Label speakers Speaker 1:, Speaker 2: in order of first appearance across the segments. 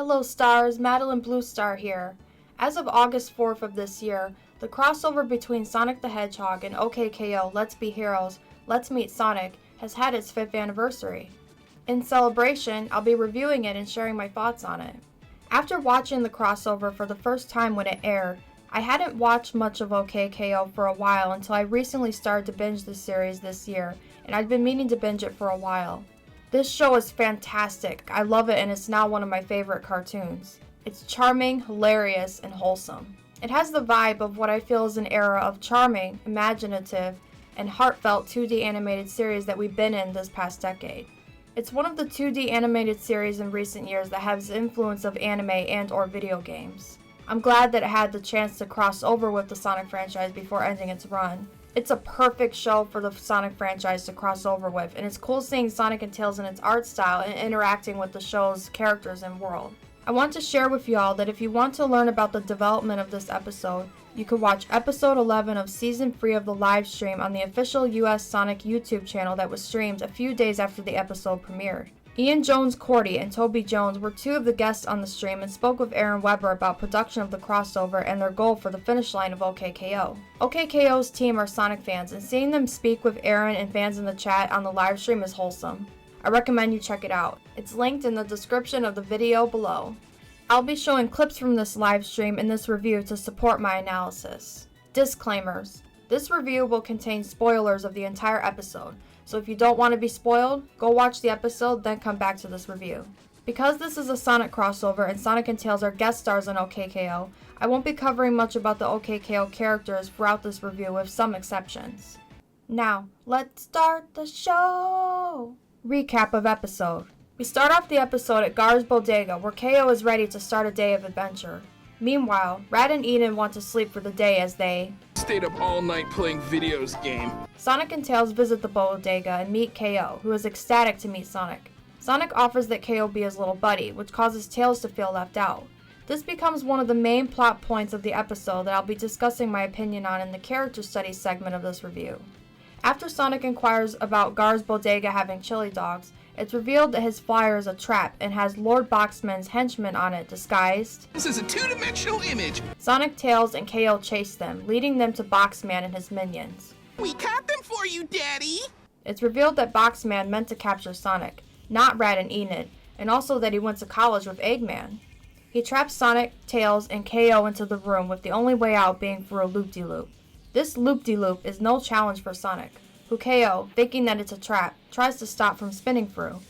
Speaker 1: Hello stars, Madeline Bluestar here. As of August 4th of this year, the crossover between Sonic the Hedgehog and OKKO Let's Be Heroes, Let's Meet Sonic has had its 5th anniversary. In celebration, I'll be reviewing it and sharing my thoughts on it. After watching the crossover for the first time when it aired, I hadn't watched much of OKKO for a while until I recently started to binge the series this year, and I'd been meaning to binge it for a while. This show is fantastic, I love it, and it's now one of my favorite cartoons. It's charming, hilarious, and wholesome. It has the vibe of what I feel is an era of charming, imaginative, and heartfelt 2D animated series that we've been in this past decade. It's one of the 2D animated series in recent years that has influence of anime and or video games. I'm glad that it had the chance to cross over with the Sonic franchise before ending its run. It's a perfect show for the Sonic franchise to cross over with, and it's cool seeing Sonic and Tails in its art style and interacting with the show's characters and world. I want to share with y'all that if you want to learn about the development of this episode, you can watch episode 11 of season 3 of the live stream on the official US Sonic YouTube channel that was streamed a few days after the episode premiered. Ian Jones-Cordy and Toby Jones were two of the guests on the stream and spoke with Aaron Weber about production of the crossover and their goal for the finish line of OKKO. OKKO's team are Sonic fans, and seeing them speak with Aaron and fans in the chat on the live stream is wholesome. I recommend you check it out. It's linked in the description of the video below. I'll be showing clips from this live stream in this review to support my analysis. Disclaimers. This review will contain spoilers of the entire episode, so if you don't want to be spoiled, go watch the episode, then come back to this review. Because this is a Sonic crossover and Sonic and Tails are guest stars on OKKO, I won't be covering much about the OKKO characters throughout this review with some exceptions. Now, let's start the show! Recap of episode. We start off the episode at Gar's Bodega, where KO is ready to start a day of adventure. Meanwhile, Rad and Eden want to sleep for the day as they
Speaker 2: stayed up all night playing videos game.
Speaker 1: Sonic and Tails visit the bodega and meet KO, who is ecstatic to meet Sonic. Sonic offers that KO be his little buddy, which causes Tails to feel left out. This becomes one of the main plot points of the episode that I'll be discussing my opinion on in the character studies segment of this review. After Sonic inquires about Gar's Bodega having chili dogs, it's revealed that his flyer is a trap and has Lord Boxman's henchmen on it disguised.
Speaker 2: This is a two-dimensional image.
Speaker 1: Sonic, Tails, and KO chase them, leading them to Boxman and his minions.
Speaker 2: We caught them for you, Daddy!
Speaker 1: It's revealed that Boxman meant to capture Sonic, not Rad and Enid, and also that he went to college with Eggman. He traps Sonic, Tails, and KO into the room with the only way out being through a loop-de-loop. This loop-de-loop is no challenge for Sonic, who KO, thinking that it's a trap, tries to stop from spinning through.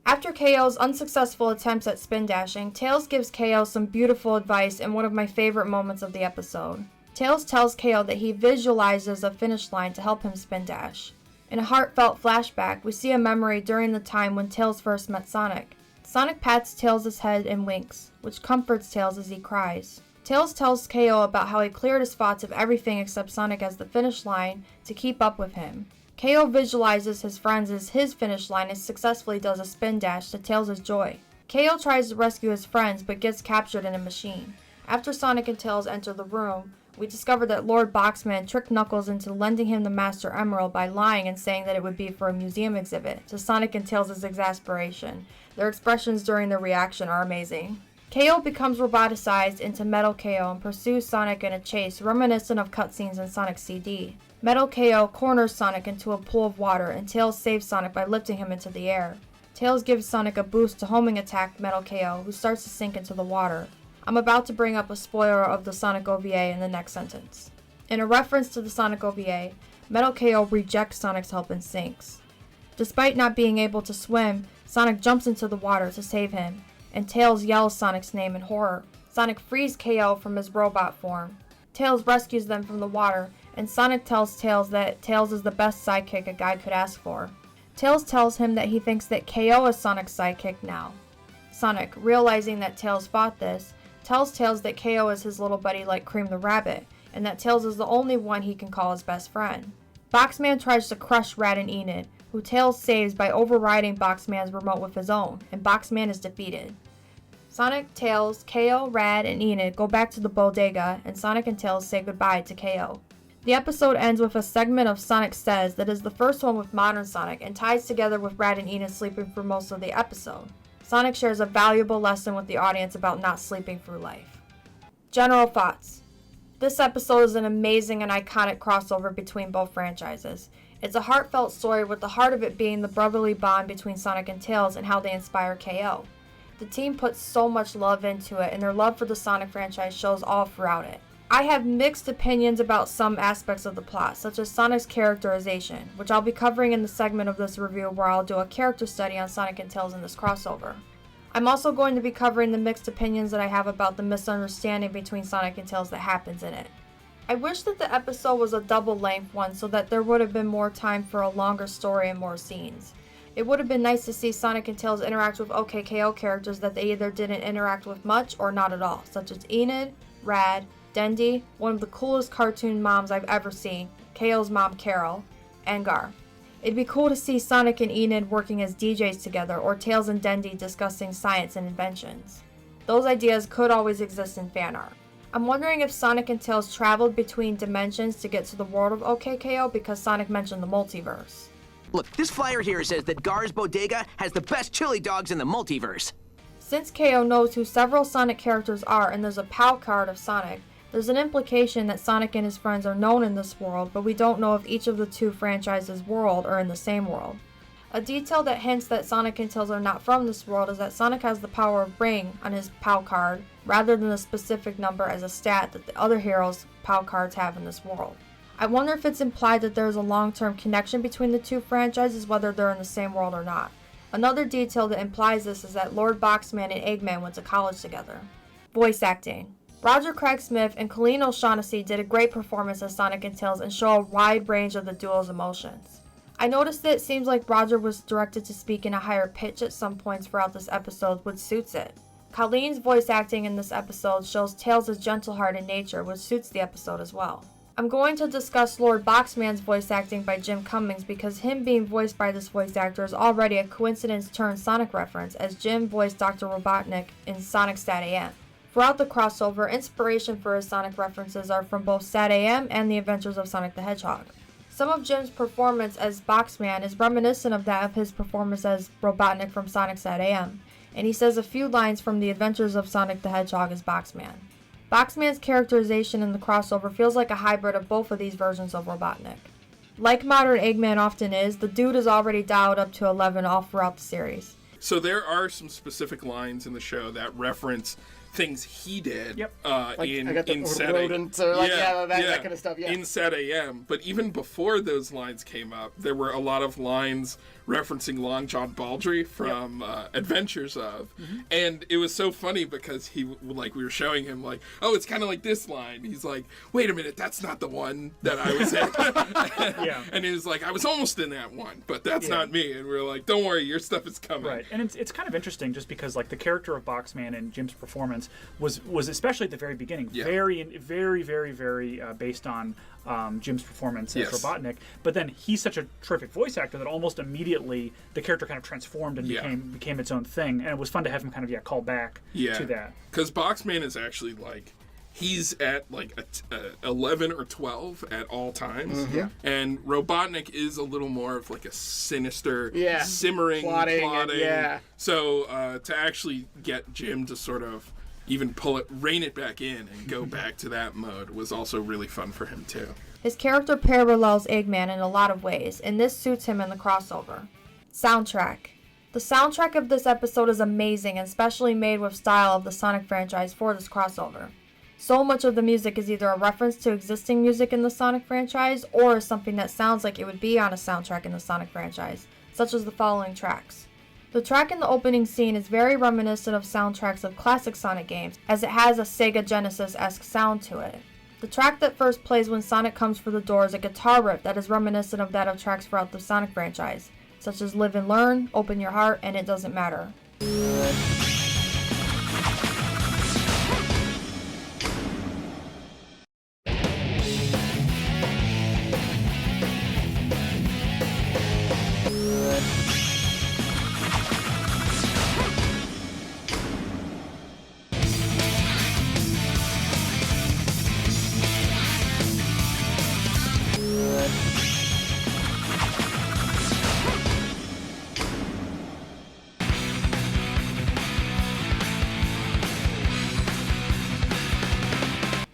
Speaker 1: After KO's unsuccessful attempts at spin dashing, Tails gives KO some beautiful advice in one of my favorite moments of the episode. Tails tells KO that he visualizes a finish line to help him spin dash. In a heartfelt flashback, we see a memory during the time when Tails first met Sonic. Sonic pats Tails' head and winks, which comforts Tails as he cries. Tails tells KO about how he cleared his thoughts of everything except Sonic as the finish line to keep up with him. KO visualizes his friends as his finish line and successfully does a spin dash to Tails' joy. KO tries to rescue his friends but gets captured in a machine. After Sonic and Tails enter the room, we discover that Lord Boxman tricked Knuckles into lending him the Master Emerald by lying and saying that it would be for a museum exhibit, to Sonic and Tails' exasperation. Their expressions during their reaction are amazing. KO becomes roboticized into Metal KO and pursues Sonic in a chase reminiscent of cutscenes in Sonic's CD. Metal KO corners Sonic into a pool of water, and Tails saves Sonic by lifting him into the air. Tails gives Sonic a boost to homing attack Metal KO, who starts to sink into the water. I'm about to bring up a spoiler of the Sonic OVA in the next sentence. In a reference to the Sonic OVA, Metal KO rejects Sonic's help and sinks. Despite not being able to swim, Sonic jumps into the water to save him, and Tails yells Sonic's name in horror. Sonic frees KO from his robot form. Tails rescues them from the water, and Sonic tells Tails that Tails is the best sidekick a guy could ask for. Tails tells him that he thinks that KO is Sonic's sidekick now. Sonic, realizing that Tails fought this, tells Tails that KO is his little buddy like Cream the Rabbit, and that Tails is the only one he can call his best friend. Boxman tries to crush Rad and Enid, who Tails saves by overriding Boxman's remote with his own, and Boxman is defeated. Sonic, Tails, KO, Rad, and Enid go back to the bodega, and Sonic and Tails say goodbye to KO. The episode ends with a segment of Sonic Says that is the first one with modern Sonic and ties together with Rad and Enid sleeping for most of the episode. Sonic shares a valuable lesson with the audience about not sleeping through life. General thoughts. This episode is an amazing and iconic crossover between both franchises. It's a heartfelt story with the heart of it being the brotherly bond between Sonic and Tails and how they inspire KO. The team puts so much love into it, and their love for the Sonic franchise shows all throughout it. I have mixed opinions about some aspects of the plot, such as Sonic's characterization, which I'll be covering in the segment of this review where I'll do a character study on Sonic and Tails in this crossover. I'm also going to be covering the mixed opinions that I have about the misunderstanding between Sonic and Tails that happens in it. I wish that the episode was a double-length one so that there would have been more time for a longer story and more scenes. It would have been nice to see Sonic and Tails interact with OKKO characters that they either didn't interact with much or not at all, such as Enid, Rad, Dendy, one of the coolest cartoon moms I've ever seen, KO's mom Carol, and Gar. It'd be cool to see Sonic and Enid working as DJs together, or Tails and Dendy discussing science and inventions. Those ideas could always exist in fan art. I'm wondering if Sonic and Tails traveled between dimensions to get to the world of OKKO because Sonic mentioned the multiverse.
Speaker 3: Look, this flyer here says that Gar's Bodega has the best chili dogs in the multiverse.
Speaker 1: Since KO knows who several Sonic characters are and there's a PAL card of Sonic, there's an implication that Sonic and his friends are known in this world, but we don't know if each of the two franchises' world are in the same world. A detail that hints that Sonic and Tails are not from this world is that Sonic has the power of Bring on his PAL card, rather than a specific number as a stat that the other heroes' PAL cards have in this world. I wonder if it's implied that there is a long-term connection between the two franchises, whether they're in the same world or not. Another detail that implies this is that Lord Boxman and Eggman went to college together. Voice acting. Roger Craig Smith and Colleen O'Shaughnessy did a great performance as Sonic and Tails and show a wide range of the duo's emotions. I noticed that it seems like Roger was directed to speak in a higher pitch at some points throughout this episode, which suits it. Colleen's voice acting in this episode shows Tails' gentle heart in nature, which suits the episode as well. I'm going to discuss Lord Boxman's voice acting by Jim Cummings because him being voiced by this voice actor is already a coincidence-turned-Sonic reference, as Jim voiced Dr. Robotnik in Sonic Stat AM. Throughout the crossover, inspiration for his Sonic references are from both Stat AM and The Adventures of Sonic the Hedgehog. Some of Jim's performance as Boxman is reminiscent of that of his performance as Robotnik from Sonic Stat AM, and he says a few lines from The Adventures of Sonic the Hedgehog as Boxman. Boxman's characterization in the crossover feels like a hybrid of both of these versions of Robotnik. Like modern Eggman often is, the dude is already dialed up to 11 all throughout the series.
Speaker 2: So there are some specific lines in the show that reference things he did in Sat AM.
Speaker 4: That kind of stuff. Yeah.
Speaker 2: In Sat AM. But even before those lines came up, there were a lot of lines referencing Long John Baldry from Adventures of. Mm-hmm. And it was so funny because we were showing him oh, it's kind of like this line. He's like, wait a minute, that's not the one that I was in. And he was like, I was almost in that one, but that's not me. And we were like, don't worry, your stuff is coming.
Speaker 5: Right. And it's kind of interesting just because the character of Boxman and Jim's performance was especially at the very beginning very, very, very, very based on Jim's performance as Robotnik. But then he's such a terrific voice actor that almost immediately the character kind of transformed and became its own thing. And it was fun to have him kind of call back to that.
Speaker 2: Because Boxman is actually he's at 11 or 12 at all times. Mm-hmm. Yeah. And Robotnik is a little more of a sinister, simmering, plotting. So to actually get Jim to sort of even rein it back in and go back to that mode was also really fun for him too.
Speaker 1: His character parallels Eggman in a lot of ways, and this suits him in the crossover. Soundtrack. The soundtrack of this episode is amazing and specially made with style of the Sonic franchise for this crossover. So much of the music is either a reference to existing music in the Sonic franchise or is something that sounds like it would be on a soundtrack in the Sonic franchise, such as the following tracks. The track in the opening scene is very reminiscent of soundtracks of classic Sonic games, as it has a Sega Genesis-esque sound to it. The track that first plays when Sonic comes for the door is a guitar riff that is reminiscent of that of tracks throughout the Sonic franchise, such as Live and Learn, Open Your Heart, and It Doesn't Matter.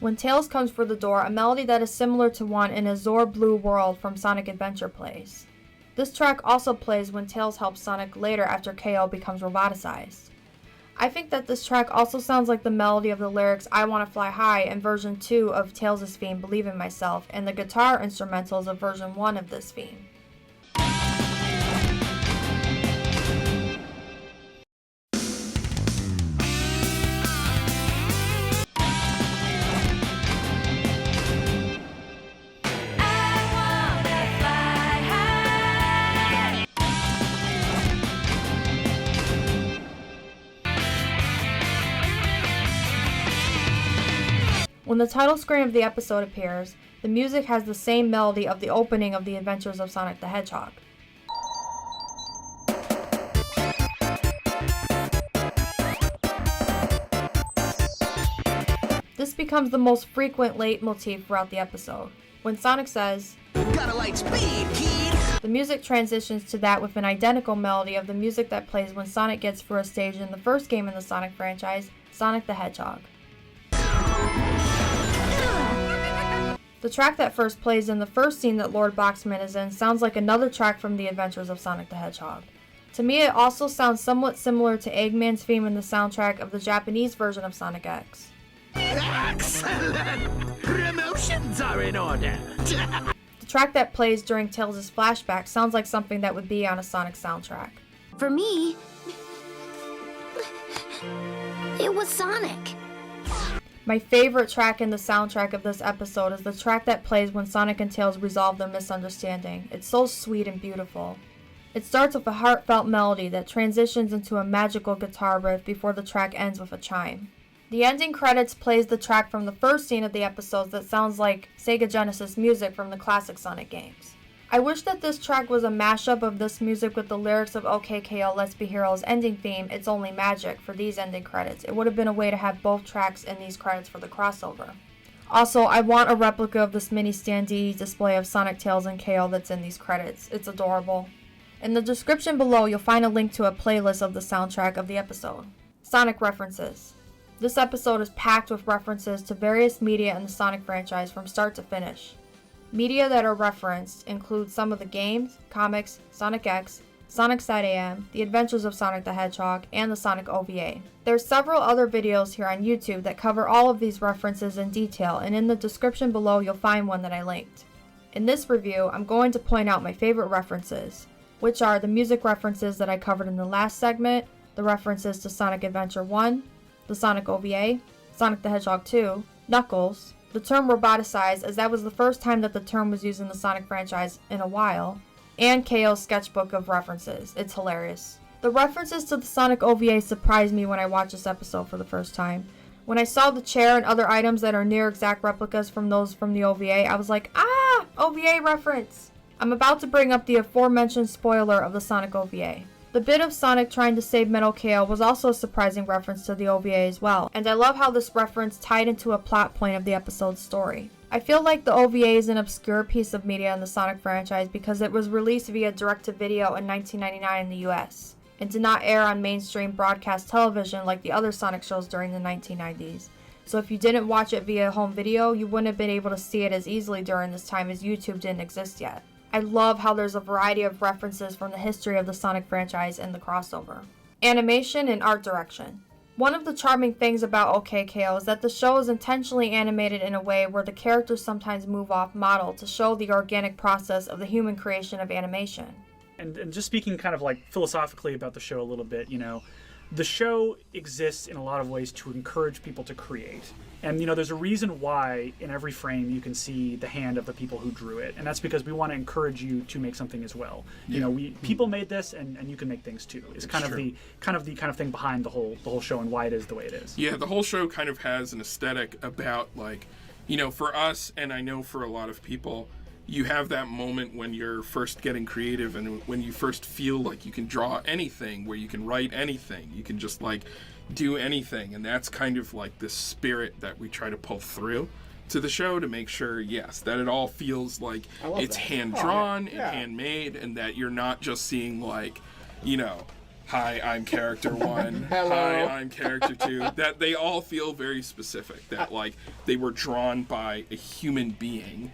Speaker 1: When Tails comes for the door, a melody that is similar to one in Azure Blue World from Sonic Adventure plays. This track also plays when Tails helps Sonic later after KO becomes roboticized. I think that this track also sounds like the melody of the lyrics I Wanna Fly High in version 2 of Tails' theme Believe in Myself, and the guitar instrumentals of version 1 of this theme. When the title screen of the episode appears, the music has the same melody of the opening of The Adventures of Sonic the Hedgehog. This becomes the most frequent leitmotif throughout the episode. When Sonic says,
Speaker 3: "Gotta light speed, kid!"
Speaker 1: the music transitions to that with an identical melody of the music that plays when Sonic gets through a stage in the first game in the Sonic franchise, Sonic the Hedgehog. The track that first plays in the first scene that Lord Boxman is in sounds like another track from The Adventures of Sonic the Hedgehog. To me, it also sounds somewhat similar to Eggman's theme in the soundtrack of the Japanese version of Sonic X.
Speaker 3: Excellent! Promotions are in order!
Speaker 1: The track that plays during Tails' flashback sounds like something that would be on a Sonic soundtrack.
Speaker 6: For me, it was Sonic.
Speaker 1: My favorite track in the soundtrack of this episode is the track that plays when Sonic and Tails resolve their misunderstanding. It's so sweet and beautiful. It starts with a heartfelt melody that transitions into a magical guitar riff before the track ends with a chime. The ending credits plays the track from the first scene of the episodes that sounds like Sega Genesis music from the classic Sonic games. I wish that this track was a mashup of this music with the lyrics of OKKO Let's Be Heroes ending theme, It's Only Magic, for these ending credits. It would have been a way to have both tracks in these credits for the crossover. Also, I want a replica of this mini standee display of Sonic, Tails, and KO that's in these credits. It's adorable. In the description below, you'll find a link to a playlist of the soundtrack of the episode. Sonic references. This episode is packed with references to various media in the Sonic franchise from start to finish. Media that are referenced include some of the games, comics, Sonic X, Sonic Side AM, The Adventures of Sonic the Hedgehog, and the Sonic OVA. There are several other videos here on YouTube that cover all of these references in detail, and in the description below you'll find one that I linked. In this review, I'm going to point out my favorite references, which are the music references that I covered in the last segment, the references to Sonic Adventure 1, the Sonic OVA, Sonic the Hedgehog 2, Knuckles, the term roboticized, as that was the first time that the term was used in the Sonic franchise in a while, and KO's sketchbook of references. It's hilarious. The references to the Sonic OVA surprised me when I watched this episode for the first time. When I saw the chair and other items that are near exact replicas from those from the OVA, I was like, ah, OVA reference! I'm about to bring up the aforementioned spoiler of the Sonic OVA. The bit of Sonic trying to save Metal KO was also a surprising reference to the OVA as well, and I love how this reference tied into a plot point of the episode's story. I feel like the OVA is an obscure piece of media in the Sonic franchise because it was released via direct-to-video in 1999 in the US, and did not air on mainstream broadcast television like the other Sonic shows during the 1990s. So if you didn't watch it via home video, you wouldn't have been able to see it as easily during this time as YouTube didn't exist yet. I love how there's a variety of references from the history of the Sonic franchise in the crossover. Animation and art direction. One of the charming things about OKKO is that the show is intentionally animated in a way where the characters sometimes move off model to show the organic process of the human creation of animation.
Speaker 5: And just speaking kind of like philosophically about the show a little bit, the show exists in a lot of ways to encourage people to create. And, there's a reason why in every frame you can see the hand of the people who drew it. And that's because we want to encourage you to make something as well.
Speaker 2: Yeah.
Speaker 5: People made this and you can make things too. It's kind of the thing behind the whole show and why it is the way it is.
Speaker 2: Yeah, the whole show kind of has an aesthetic about for us, and I know for a lot of people, you have that moment when you're first getting creative and when you first feel like you can draw anything, where you can write anything, you can just do anything, and that's kind of like the spirit that we try to pull through to the show to make sure, yes, that it all feels like it's hand-drawn and handmade, and that you're not just seeing hi, I'm character 1,
Speaker 4: Hello.
Speaker 2: hi, I'm character 2, that they all feel very specific, that like they were drawn by a human being.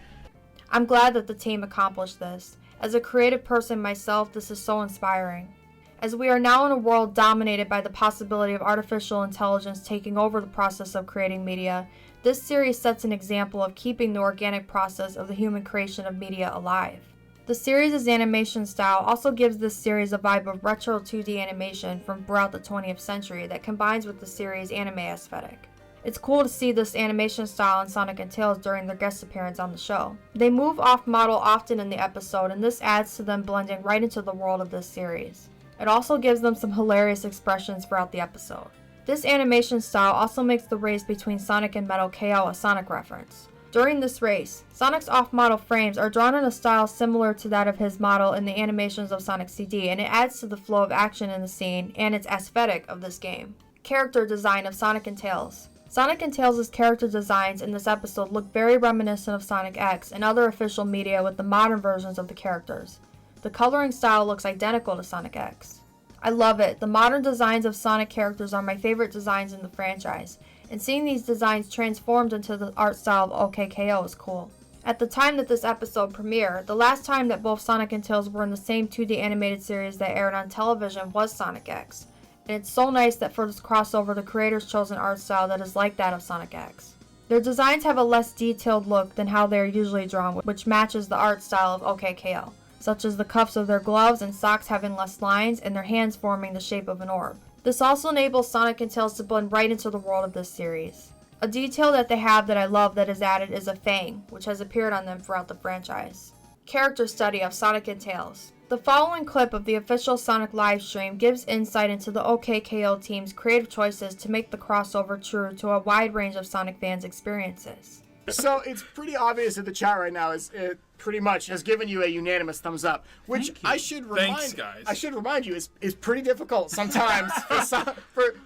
Speaker 1: I'm glad that the team accomplished this. As a creative person myself, this is so inspiring. As we are now in a world dominated by the possibility of artificial intelligence taking over the process of creating media, this series sets an example of keeping the organic process of the human creation of media alive. The series' animation style also gives this series a vibe of retro 2D animation from throughout the 20th century that combines with the series' anime aesthetic. It's cool to see this animation style in Sonic and Tails during their guest appearance on the show. They move off-model often in the episode, and this adds to them blending right into the world of this series. It also gives them some hilarious expressions throughout the episode. This animation style also makes the race between Sonic and Metal KO a Sonic reference. During this race, Sonic's off-model frames are drawn in a style similar to that of his model in the animations of Sonic CD, and it adds to the flow of action in the scene and its aesthetic of this game. Character design of Sonic and Tails. Sonic and Tails' character designs in this episode look very reminiscent of Sonic X and other official media with the modern versions of the characters. The coloring style looks identical to Sonic X. I love it. The modern designs of Sonic characters are my favorite designs in the franchise, and seeing these designs transformed into the art style of OKKO is cool. At the time that this episode premiered, the last time that both Sonic and Tails were in the same 2D animated series that aired on television was Sonic X, and it's so nice that for this crossover the creators chose an art style that is like that of Sonic X. Their designs have a less detailed look than how they are usually drawn, which matches the art style of OKKO, such as the cuffs of their gloves and socks having less lines and their hands forming the shape of an orb. This also enables Sonic and Tails to blend right into the world of this series. A detail that they have that I love that is added is a fang, which has appeared on them throughout the franchise. Character study of Sonic and Tails. The following clip of the official Sonic livestream gives insight into the OKKO team's creative choices to make the crossover true to a wide range of Sonic fans' experiences.
Speaker 4: So it's pretty obvious that the chat right now is pretty much has given you a unanimous thumbs up, which I should remind you is pretty difficult sometimes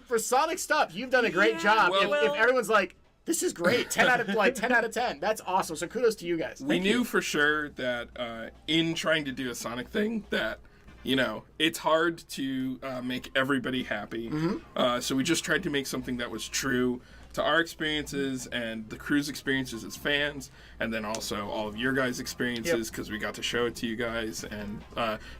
Speaker 4: for Sonic stuff. You've done a great job. If everyone's like, this is great, 10 out of 10, that's awesome. So kudos to you guys.
Speaker 2: We knew for sure that in trying to do a Sonic thing that, you know, it's hard to make everybody happy. So we just tried to make something that was true to our experiences and the crew's experiences as fans, and then also all of your guys' experiences, because we got to show it to you guys, and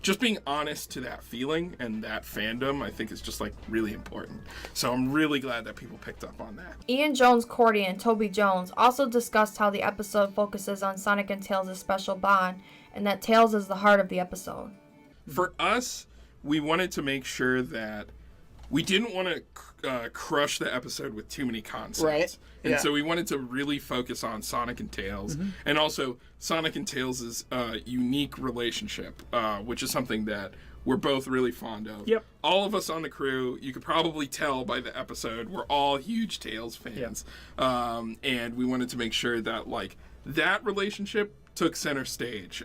Speaker 2: just being honest to that feeling and that fandom, I think is just like really important. So I'm really glad that people picked up on that.
Speaker 1: Ian Jones-Cordy and Toby Jones also discussed how the episode focuses on Sonic and Tails' special bond, and that Tails is the heart of the episode.
Speaker 2: For us, we wanted to make sure that we didn't want to crush the episode with too many concepts.
Speaker 4: Right.
Speaker 2: And so we wanted to really focus on Sonic and Tails, and also Sonic and Tails' unique relationship, which is something that we're both really fond of.
Speaker 5: Yep.
Speaker 2: All of us on the crew, you could probably tell by the episode, we're all huge Tails fans. And we wanted to make sure that like that relationship took center stage.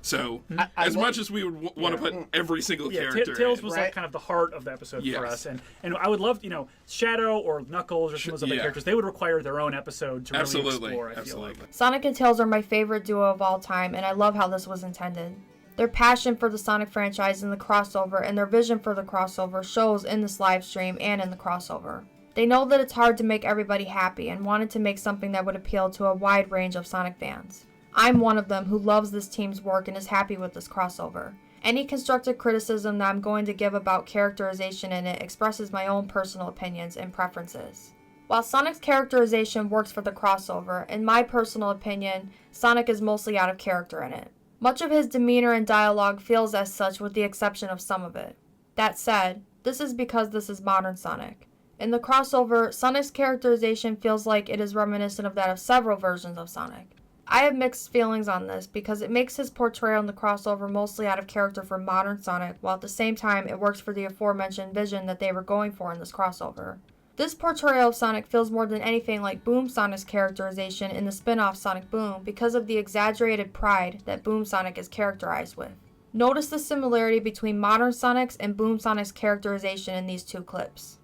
Speaker 2: So as much as we would want to put every single character
Speaker 5: Tails
Speaker 2: in,
Speaker 5: was like kind of the heart of the episode for us, and I would love, Shadow or Knuckles or some of those other characters, they would require their own episode to really explore, I feel like.
Speaker 1: Sonic and Tails are my favorite duo of all time, and I love how this was intended. Their passion for the Sonic franchise and the crossover, and their vision for the crossover shows in this live stream and in the crossover. They know that it's hard to make everybody happy and wanted to make something that would appeal to a wide range of Sonic fans. I'm one of them who loves this team's work and is happy with this crossover. Any constructive criticism that I'm going to give about characterization in it expresses my own personal opinions and preferences. While Sonic's characterization works for the crossover, in my personal opinion, Sonic is mostly out of character in it. Much of his demeanor and dialogue feels as such with the exception of some of it. That said, this is because this is modern Sonic. In the crossover, Sonic's characterization feels like it is reminiscent of that of several versions of Sonic. I have mixed feelings on this because it makes his portrayal in the crossover mostly out of character for modern Sonic, while at the same time it works for the aforementioned vision that they were going for in this crossover. This portrayal of Sonic feels more than anything like Boom Sonic's characterization in the spin-off Sonic Boom because of the exaggerated pride that Boom Sonic is characterized with. Notice the similarity between modern Sonic's and Boom Sonic's characterization in these two clips.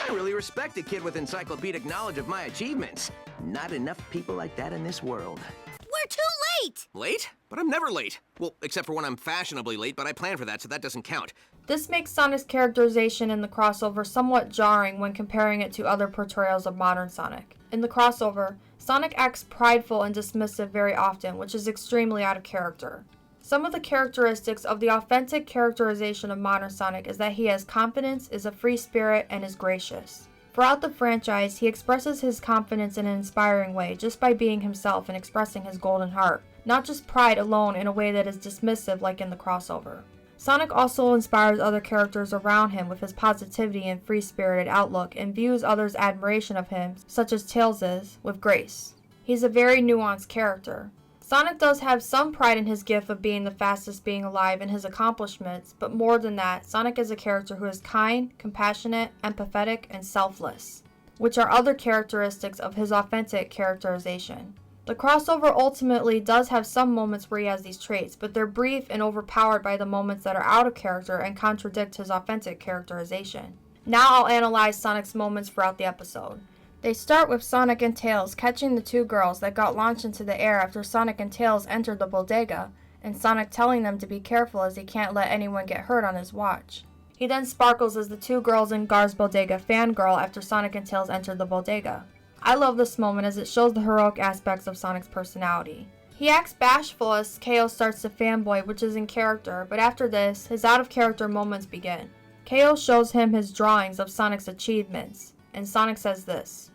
Speaker 3: I really respect a kid with encyclopedic knowledge of my achievements. Not enough people like that in this world.
Speaker 6: We're too late!
Speaker 3: Late? But I'm never late. Well, except for when I'm fashionably late, but I plan for that, so that doesn't count.
Speaker 1: This makes Sonic's characterization in the crossover somewhat jarring when comparing it to other portrayals of modern Sonic. In the crossover, Sonic acts prideful and dismissive very often, which is extremely out of character. Some of the characteristics of the authentic characterization of modern Sonic is that he has confidence, is a free spirit, and is gracious. Throughout the franchise, he expresses his confidence in an inspiring way just by being himself and expressing his golden heart, not just pride alone in a way that is dismissive like in the crossover. Sonic also inspires other characters around him with his positivity and free-spirited outlook and views others' admiration of him, such as Tails is, with grace. He's a very nuanced character. Sonic does have some pride in his gift of being the fastest being alive and his accomplishments, but more than that, Sonic is a character who is kind, compassionate, empathetic, and selfless, which are other characteristics of his authentic characterization. The crossover ultimately does have some moments where he has these traits, but they're brief and overpowered by the moments that are out of character and contradict his authentic characterization. Now I'll analyze Sonic's moments throughout the episode. They start with Sonic and Tails catching the two girls that got launched into the air after Sonic and Tails entered the bodega, and Sonic telling them to be careful as he can't let anyone get hurt on his watch. He then sparkles as the two girls in Gar's bodega fangirl after Sonic and Tails entered the bodega. I love this moment as it shows the heroic aspects of Sonic's personality. He acts bashful as KO starts to fanboy, which is in character, but after this, his out-of-character moments begin. KO shows him his drawings of Sonic's achievements, and Sonic says this.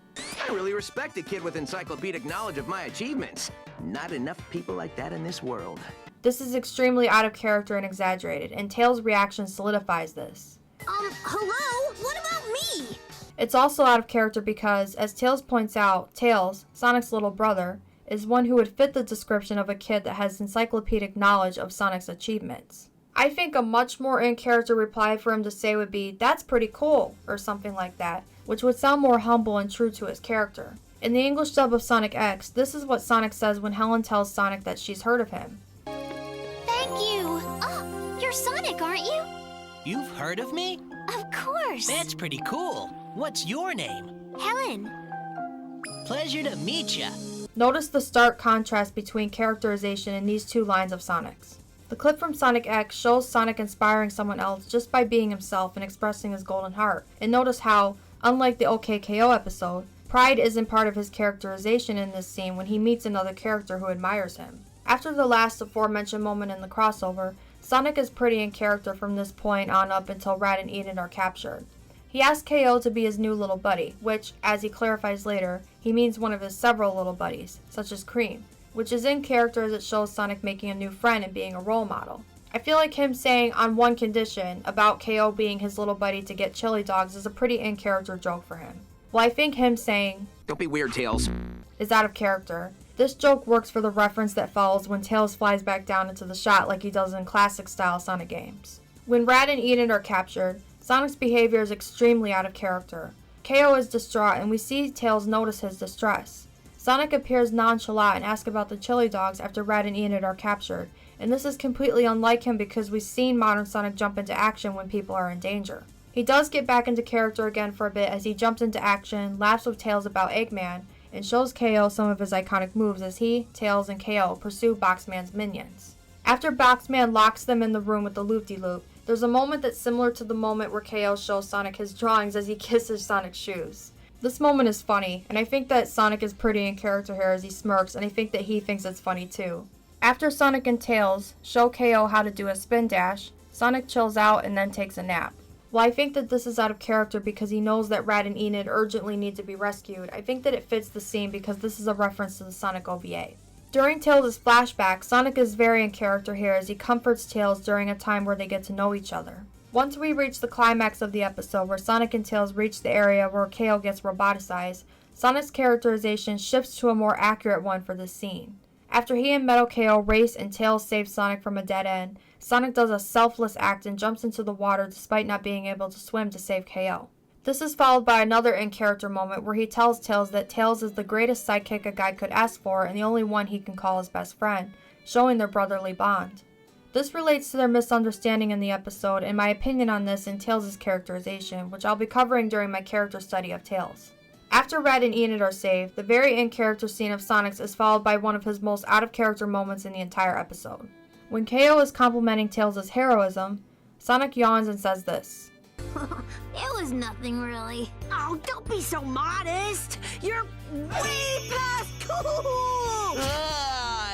Speaker 3: I really respect a kid with encyclopedic knowledge of my achievements. Not enough people like that in this world.
Speaker 1: This is extremely out of character and exaggerated, and Tails' reaction solidifies this.
Speaker 6: Hello? What about me?
Speaker 1: It's also out of character because, as Tails points out, Tails, Sonic's little brother, is one who would fit the description of a kid that has encyclopedic knowledge of Sonic's achievements. I think a much more in-character reply for him to say would be, "That's pretty cool," or something like that, which would sound more humble and true to his character. In the English dub of Sonic X, this is what Sonic says when Helen tells Sonic that she's heard of him.
Speaker 6: Thank you. Oh, you're Sonic, aren't you?
Speaker 7: You've heard of me?
Speaker 6: Of course.
Speaker 7: That's pretty cool. What's your name?
Speaker 6: Helen.
Speaker 7: Pleasure to meet ya.
Speaker 1: Notice the stark contrast between characterization in these two lines of Sonic's. The clip from Sonic X shows Sonic inspiring someone else just by being himself and expressing his golden heart. And notice how, unlike the OKKO episode, pride isn't part of his characterization in this scene when he meets another character who admires him. After the last aforementioned moment in the crossover, Sonic is pretty in character from this point on up until Rat and Enid are captured. He asks KO to be his new little buddy, which, as he clarifies later, he means one of his several little buddies, such as Cream, which is in character as it shows Sonic making a new friend and being a role model. I feel like him saying on one condition about KO being his little buddy to get chili dogs is a pretty in-character joke for him. Well, I think him saying,
Speaker 3: "Don't be weird, Tails,"
Speaker 1: is out of character. This joke works for the reference that follows when Tails flies back down into the shot like he does in classic-style Sonic games. When Rat and Enid are captured, Sonic's behavior is extremely out of character. KO is distraught and we see Tails notice his distress. Sonic appears nonchalant and asks about the chili dogs after Rat and Enid are captured, and this is completely unlike him because we've seen modern Sonic jump into action when people are in danger. He does get back into character again for a bit as he jumps into action, laughs with Tails about Eggman, and shows KO some of his iconic moves as he, Tails, and KO pursue Boxman's minions. After Boxman locks them in the room with the loop-de-loop, there's a moment that's similar to the moment where KO shows Sonic his drawings as he kisses Sonic's shoes. This moment is funny, and I think that Sonic is pretty in character here as he smirks, and I think that he thinks it's funny too. After Sonic and Tails show KO how to do a spin dash, Sonic chills out and then takes a nap. While I think that this is out of character because he knows that Rat and Enid urgently need to be rescued, I think that it fits the scene because this is a reference to the Sonic OVA. During Tails' flashback, Sonic is very in character here as he comforts Tails during a time where they get to know each other. Once we reach the climax of the episode where Sonic and Tails reach the area where KO gets roboticized, Sonic's characterization shifts to a more accurate one for this scene. After he and Metal KO race and Tails saves Sonic from a dead end, Sonic does a selfless act and jumps into the water despite not being able to swim to save KO. This is followed by another in-character moment where he tells Tails that Tails is the greatest sidekick a guy could ask for and the only one he can call his best friend, showing their brotherly bond. This relates to their misunderstanding in the episode and my opinion on this in Tails' characterization, which I'll be covering during my character study of Tails. After Red and Enid are saved, the very in-character scene of Sonic's is followed by one of his most out-of-character moments in the entire episode. When KO is complimenting Tails' heroism, Sonic yawns and says this.
Speaker 6: It was nothing really. Oh, don't be so modest. You're way past cool.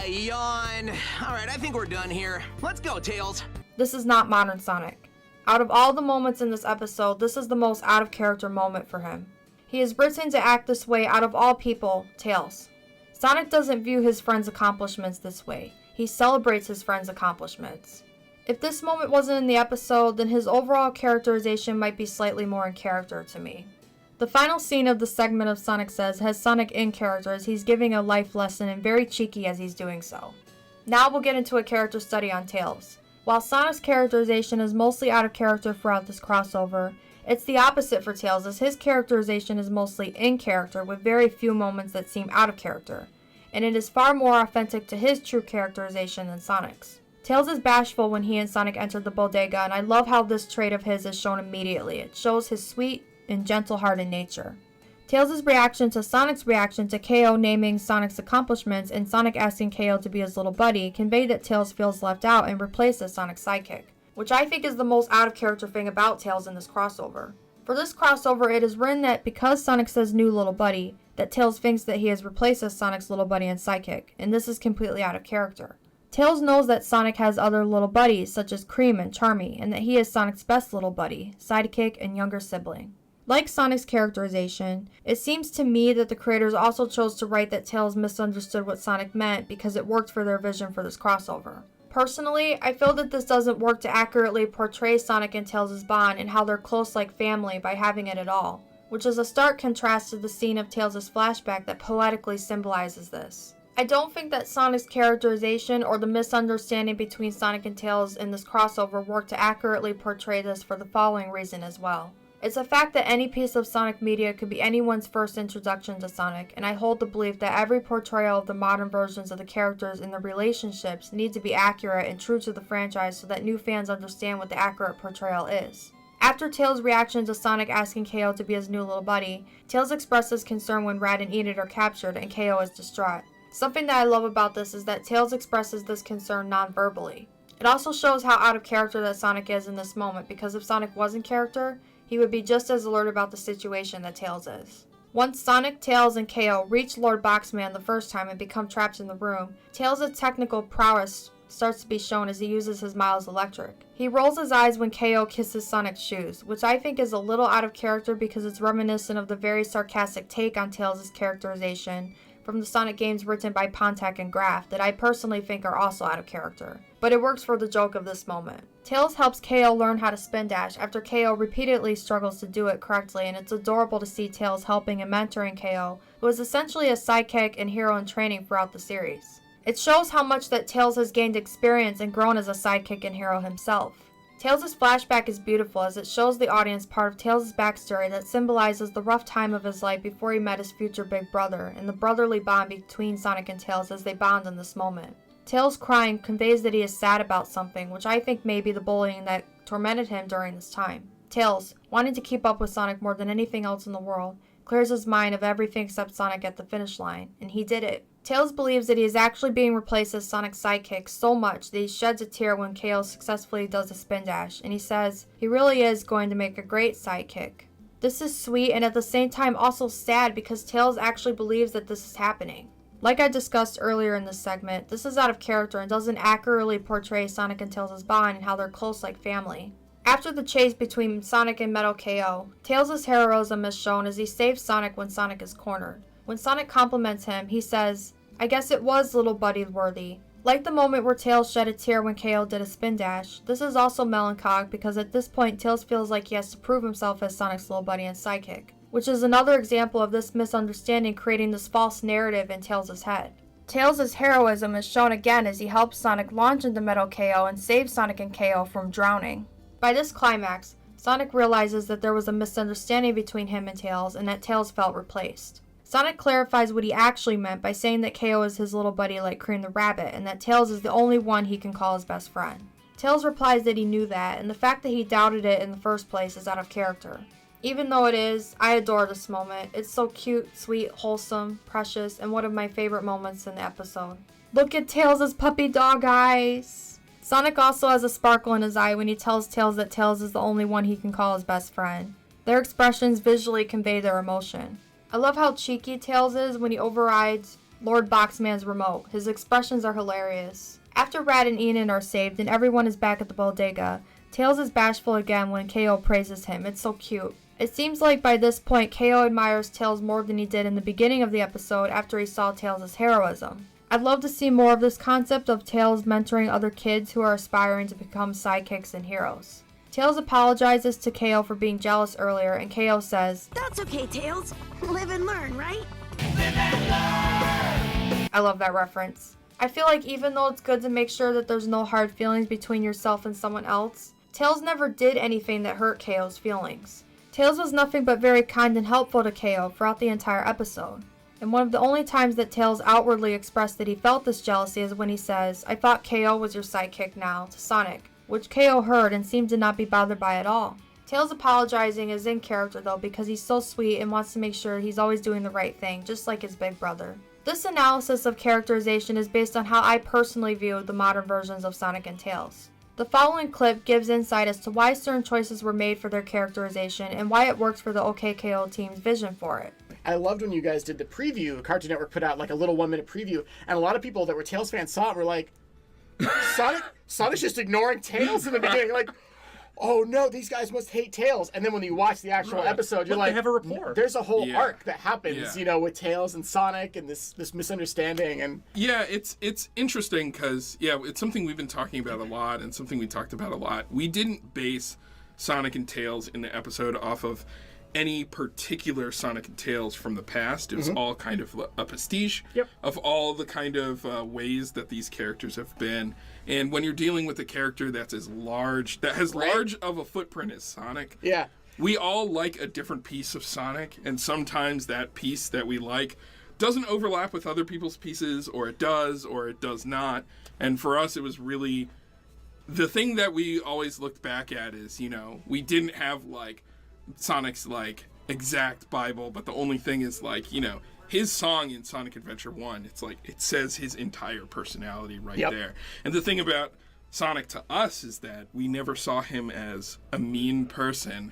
Speaker 3: Yawn. All right, I think we're done here. Let's go, Tails.
Speaker 1: This is not modern Sonic. Out of all the moments in this episode, this is the most out-of-character moment for him. He is written to act this way out of all people, Tails. Sonic doesn't view his friends' accomplishments this way. He celebrates his friends' accomplishments. If this moment wasn't in the episode, then his overall characterization might be slightly more in character to me. The final scene of the segment of Sonic Says has Sonic in character as he's giving a life lesson and very cheeky as he's doing so. Now we'll get into a character study on Tails. While Sonic's characterization is mostly out of character throughout this crossover, it's the opposite for Tails as his characterization is mostly in character with very few moments that seem out of character, and it is far more authentic to his true characterization than Sonic's. Tails is bashful when he and Sonic entered the bodega, and I love how this trait of his is shown immediately. It shows his sweet and gentle-hearted nature. Tails' reaction to Sonic's reaction to KO naming Sonic's accomplishments and Sonic asking KO to be his little buddy convey that Tails feels left out and replaced as Sonic's sidekick, which I think is the most out-of-character thing about Tails in this crossover. For this crossover, it is written that because Sonic says new little buddy, that Tails thinks that he is replaced as Sonic's little buddy and sidekick, and this is completely out of character. Tails knows that Sonic has other little buddies such as Cream and Charmy, and that he is Sonic's best little buddy, sidekick, and younger sibling. Like Sonic's characterization, it seems to me that the creators also chose to write that Tails misunderstood what Sonic meant because it worked for their vision for this crossover. Personally, I feel that this doesn't work to accurately portray Sonic and Tails' bond and how they're close like family by having it at all, which is a stark contrast to the scene of Tails' flashback that poetically symbolizes this. I don't think that Sonic's characterization or the misunderstanding between Sonic and Tails in this crossover worked to accurately portray this for the following reason as well. It's a fact that any piece of Sonic media could be anyone's first introduction to Sonic, and I hold the belief that every portrayal of the modern versions of the characters and the relationships need to be accurate and true to the franchise so that new fans understand what the accurate portrayal is. After Tails' reaction to Sonic asking KO to be his new little buddy, Tails expresses concern when Rad and Enid are captured and KO is distraught. Something that I love about this is that Tails expresses this concern non-verbally. It also shows how out of character that Sonic is in this moment, because if Sonic was in character, he would be just as alert about the situation that Tails is. Once Sonic, Tails, and KO reach Lord Boxman the first time and become trapped in the room, Tails' technical prowess starts to be shown as he uses his Miles Electric. He rolls his eyes when KO kisses Sonic's shoes, which I think is a little out of character because it's reminiscent of the very sarcastic take on Tails' characterization from the Sonic games written by Pontac and Graf that I personally think are also out of character, but it works for the joke of this moment. Tails helps KO learn how to spin dash after KO repeatedly struggles to do it correctly, and it's adorable to see Tails helping and mentoring KO, who is essentially a sidekick and hero in training throughout the series. It shows how much that Tails has gained experience and grown as a sidekick and hero himself. Tails' flashback is beautiful as it shows the audience part of Tails' backstory that symbolizes the rough time of his life before he met his future big brother and the brotherly bond between Sonic and Tails as they bond in this moment. Tails crying conveys that he is sad about something, which I think may be the bullying that tormented him during this time. Tails, wanting to keep up with Sonic more than anything else in the world, clears his mind of everything except Sonic at the finish line, and he did it. Tails believes that he is actually being replaced as Sonic's sidekick so much that he sheds a tear when KO successfully does a spin dash, and he says he really is going to make a great sidekick. This is sweet and at the same time also sad because Tails actually believes that this is happening. Like I discussed earlier in this segment, this is out of character and doesn't accurately portray Sonic and Tails' bond and how they're close like family. After the chase between Sonic and Metal KO, Tails' heroism is shown as he saves Sonic when Sonic is cornered. When Sonic compliments him, he says, "I guess it was little buddy worthy." Like the moment where Tails shed a tear when KO did a spin dash, this is also melancholic because at this point Tails feels like he has to prove himself as Sonic's little buddy and sidekick, which is another example of this misunderstanding creating this false narrative in Tails' head. Tails' heroism is shown again as he helps Sonic launch into Metal KO and saves Sonic and KO from drowning. By this climax, Sonic realizes that there was a misunderstanding between him and Tails and that Tails felt replaced. Sonic clarifies what he actually meant by saying that KO is his little buddy like Cream the Rabbit and that Tails is the only one he can call his best friend. Tails replies that he knew that, and the fact that he doubted it in the first place is out of character. Even though it is, I adore this moment. It's so cute, sweet, wholesome, precious, and one of my favorite moments in the episode. Look at Tails' puppy dog eyes! Sonic also has a sparkle in his eye when he tells Tails that Tails is the only one he can call his best friend. Their expressions visually convey their emotion. I love how cheeky Tails is when he overrides Lord Boxman's remote. His expressions are hilarious. After Rad and Enid are saved and everyone is back at the bodega, Tails is bashful again when KO praises him. It's so cute. It seems like by this point KO admires Tails more than he did in the beginning of the episode after he saw Tails' heroism. I'd love to see more of this concept of Tails mentoring other kids who are aspiring to become sidekicks and heroes. Tails apologizes to KO for being jealous earlier, and KO says,
Speaker 6: "That's okay, Tails. Live and learn, right?"
Speaker 1: I love that reference. I feel like even though it's good to make sure that there's no hard feelings between yourself and someone else, Tails never did anything that hurt KO's feelings. Tails was nothing but very kind and helpful to KO throughout the entire episode. And one of the only times that Tails outwardly expressed that he felt this jealousy is when he says, "I thought KO was your sidekick now," to Sonic, which KO heard and seemed to not be bothered by at all. Tails apologizing is in character though because he's so sweet and wants to make sure he's always doing the right thing, just like his big brother. This analysis of characterization is based on how I personally view the modern versions of Sonic and Tails. The following clip gives insight as to why certain choices were made for their characterization and why it works for the OKKO team's vision for it.
Speaker 4: I loved when you guys did the preview. Cartoon Network put out like a little 1-minute preview, and a lot of people that were Tails fans saw it and were like, Sonic's just ignoring Tails in the beginning. Like, oh no, these guys must hate Tails. And then when you watch the actual episode, you're like,
Speaker 5: they have a rapport.
Speaker 4: There's a whole arc that happens, with Tails and Sonic and this misunderstanding. And
Speaker 2: yeah, it's interesting because, it's something we've been talking about a lot and something we talked about a lot. We didn't base Sonic and Tails in the episode off of any particular Sonic and Tails from the past. It was all kind of a pastiche of all the kind of ways that these characters have been. And when you're dealing with a character that's as large, that has large of a footprint as Sonic, we all like a different piece of Sonic, and sometimes that piece that we like doesn't overlap with other people's pieces, or it does not. And for us, it was really the thing that we always looked back at is, we didn't have like Sonic's like exact Bible, but the only thing is like, his song in Sonic Adventure 1, it's like it says his entire personality right there. And the thing about Sonic to us is that we never saw him as a mean person.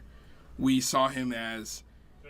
Speaker 2: We saw him as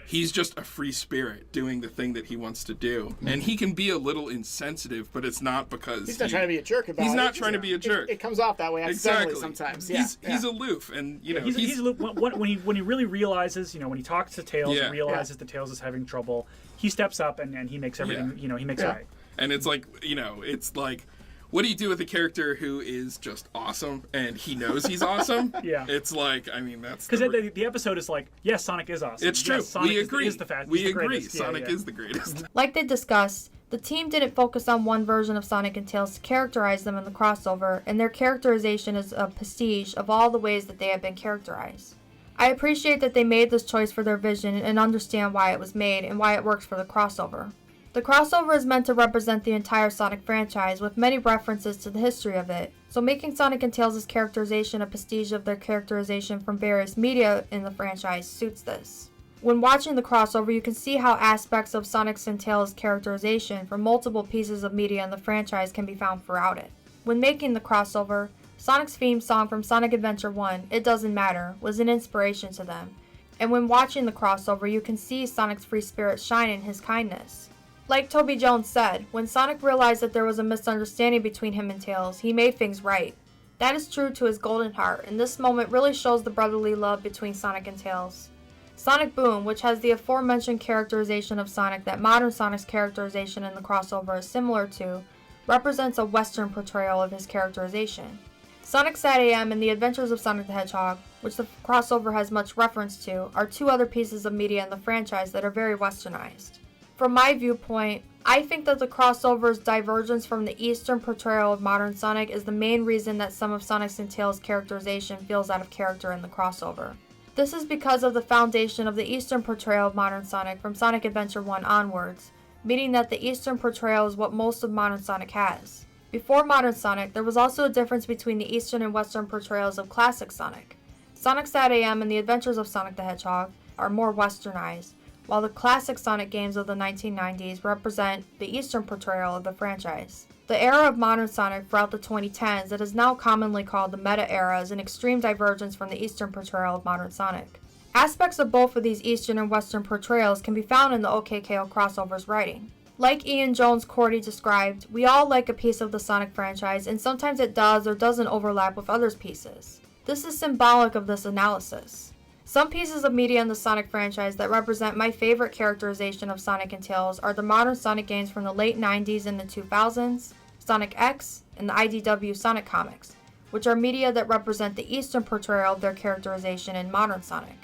Speaker 2: he's just a free spirit doing the thing that he wants to do. And he can be a little insensitive, but it's not because
Speaker 4: he's not trying to be a jerk about it.
Speaker 2: He's not trying to be a jerk.
Speaker 4: It comes off that way accidentally sometimes.
Speaker 2: He's aloof, and
Speaker 5: he's aloof. When he really realizes, when he talks to Tails and realizes that Tails is having trouble, he steps up and he makes everything, he makes it right.
Speaker 2: And it's like, it's like, what do you do with a character who is just awesome and he knows he's awesome? It's like, that's
Speaker 5: because the episode is like, yes, Sonic is awesome.
Speaker 2: It's true.
Speaker 5: Yes, Sonic
Speaker 2: we agree.
Speaker 5: We agree.
Speaker 2: Sonic is the greatest.
Speaker 1: Like they discussed, the team didn't focus on one version of Sonic and Tails to characterize them in the crossover, and their characterization is a pastiche of all the ways that they have been characterized. I appreciate that they made this choice for their vision and understand why it was made and why it works for the crossover. The crossover is meant to represent the entire Sonic franchise with many references to the history of it, so making Sonic and Tails' characterization a pastiche of their characterization from various media in the franchise suits this. When watching the crossover, you can see how aspects of Sonic's and Tails' characterization from multiple pieces of media in the franchise can be found throughout it. When making the crossover, Sonic's theme song from Sonic Adventure 1, It Doesn't Matter, was an inspiration to them. And when watching the crossover, you can see Sonic's free spirit shine in his kindness. Like Toby Jones said, when Sonic realized that there was a misunderstanding between him and Tails, he made things right. That is true to his golden heart, and this moment really shows the brotherly love between Sonic and Tails. Sonic Boom, which has the aforementioned characterization of Sonic that modern Sonic's characterization in the crossover is similar to, represents a Western portrayal of his characterization. Sonic SatAM and The Adventures of Sonic the Hedgehog, which the crossover has much reference to, are two other pieces of media in the franchise that are very westernized. From my viewpoint, I think that the crossover's divergence from the Eastern portrayal of modern Sonic is the main reason that some of Sonic's and Tails' characterization feels out of character in the crossover. This is because of the foundation of the Eastern portrayal of modern Sonic from Sonic Adventure 1 onwards, meaning that the Eastern portrayal is what most of modern Sonic has. Before modern Sonic, there was also a difference between the Eastern and Western portrayals of classic Sonic. Sonic SatAM and The Adventures of Sonic the Hedgehog are more westernized, while the classic Sonic games of the 1990s represent the Eastern portrayal of the franchise. The era of modern Sonic throughout the 2010s that is now commonly called the meta era is an extreme divergence from the Eastern portrayal of modern Sonic. Aspects of both of these Eastern and Western portrayals can be found in the OKKO crossover's writing. Like Ian Jones-Cordy described, we all like a piece of the Sonic franchise, and sometimes it does or doesn't overlap with others' pieces. This is symbolic of this analysis. Some pieces of media in the Sonic franchise that represent my favorite characterization of Sonic and Tails are the modern Sonic games from the late 90s and the 2000s, Sonic X, and the IDW Sonic comics, which are media that represent the Eastern portrayal of their characterization in modern Sonic.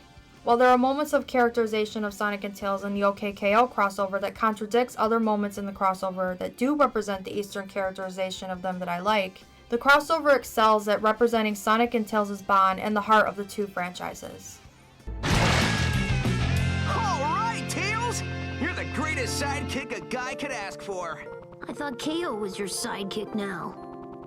Speaker 1: While there are moments of characterization of Sonic and Tails in the OKKO crossover that contradicts other moments in the crossover that do represent the Eastern characterization of them that I like, the crossover excels at representing Sonic and Tails' bond and the heart of the two franchises.
Speaker 3: Alright, Tails! You're the greatest sidekick a guy could ask for.
Speaker 6: I thought KO was your sidekick now.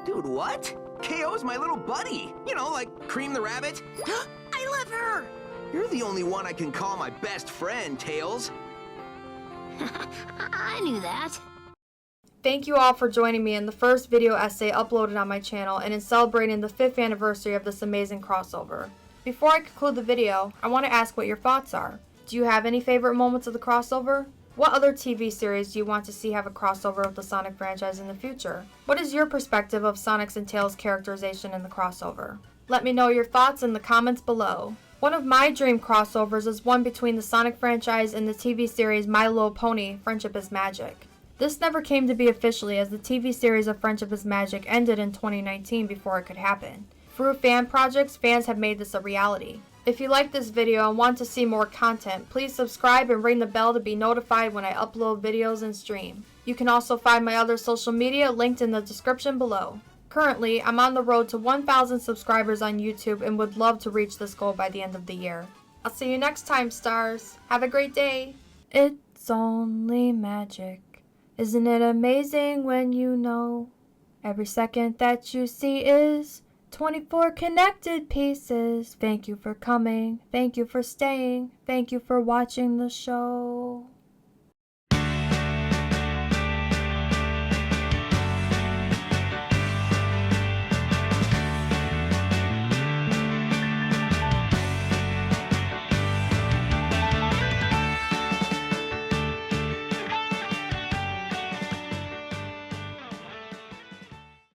Speaker 3: Dude, what? KO's my little buddy. You know, like Cream the Rabbit.
Speaker 6: I love her!
Speaker 3: You're the only one I can call my best friend, Tails.
Speaker 6: I knew that.
Speaker 1: Thank you all for joining me in the first video essay uploaded on my channel and in celebrating the 5th anniversary of this amazing crossover. Before I conclude the video, I want to ask what your thoughts are. Do you have any favorite moments of the crossover? What other TV series do you want to see have a crossover with the Sonic franchise in the future? What is your perspective of Sonic's and Tails' characterization in the crossover? Let me know your thoughts in the comments below. One of my dream crossovers is one between the Sonic franchise and the TV series My Little Pony: Friendship is Magic. This never came to be officially, as the TV series of Friendship is Magic ended in 2019 before it could happen. Through fan projects, fans have made this a reality. If you like this video and want to see more content, please subscribe and ring the bell to be notified when I upload videos and stream. You can also find my other social media linked in the description below. Currently, I'm on the road to 1,000 subscribers on YouTube and would love to reach this goal by the end of the year. I'll see you next time, stars. Have a great day. It's only magic. Isn't it amazing when you know every second that you see is 24 connected pieces? Thank you for coming. Thank you for staying. Thank you for watching the show.